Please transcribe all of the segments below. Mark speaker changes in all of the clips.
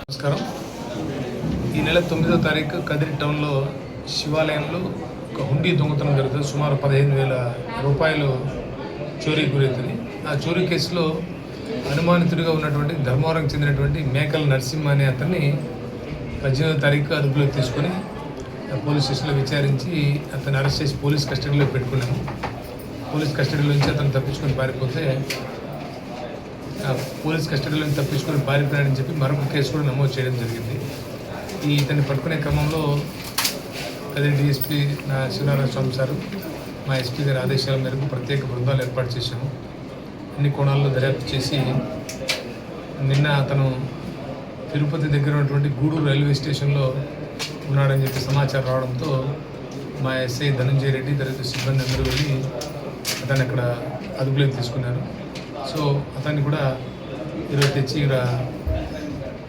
Speaker 1: నమస్కారం. ఈ నెల 9వ తారీఖు కదిరి టౌన్లో శివాలయంలో ఒక హుండీ దొంగతనం జరుగుతుంది. సుమారు 15,000 రూపాయలు చోరీకి గురవుతుంది. ఆ చోరీ కేసులో అనుమానితుడిగా ఉన్నటువంటి ధర్మవరంకి చెందినటువంటి మేకల నరసింహ అనే అతన్ని 18వ తారీఖు అదుపులోకి తీసుకొని పోలీస్ స్టేషన్లో విచారించి అతన్ని అరెస్ట్ చేసి పోలీస్ కస్టడీలో పెట్టుకున్నాము. పోలీస్ కస్టడీలో నుంచి అతను తప్పించుకొని పారిపోతే పోలీస్ కస్టడీలో నుంచి తప్పించుకొని పారిపోయాడని చెప్పి మరొక కేసు కూడా నమోదు చేయడం జరిగింది. ఇతన్ని పట్టుకునే క్రమంలో అదే డిఎస్పీ నా శివనారాయణ స్వామి సారు మా ఎస్పీ గారి ఆదేశాల మేరకు ప్రత్యేక బృందాలు ఏర్పాటు చేశాము. అన్ని కోణాల్లో దర్యాప్తు చేసి నిన్న అతను తిరుపతి దగ్గర ఉన్నటువంటి గూడూరు రైల్వే స్టేషన్లో ఉన్నాడని చెప్పి సమాచారం రావడంతో మా ఎస్ఐ ధనంజయ రెడ్డి తర్వాత సిబ్బంది అందరూ వెళ్ళి అతన్ని అక్కడ అదుపులోకి తీసుకున్నారు. సో అతన్ని కూడా ఈరోజు తెచ్చి ఇక్కడ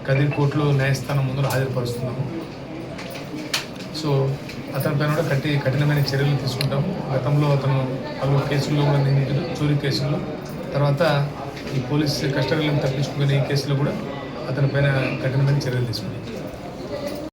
Speaker 1: కదిరి కోర్టులో న్యాయస్థానం ముందు హాజరుపరుస్తున్నాము. సో అతని పైన కూడా కఠినమైన చర్యలు తీసుకుంటాము. గతంలో అతను పలు కేసుల్లో కూడా నిందితుడు, చోరీ కేసుల్లో, తర్వాత ఈ పోలీస్ కస్టడీలను తప్పించుకునే ఈ కేసులో కూడా అతని పైన కఠినమైన చర్యలు తీసుకుంటాం.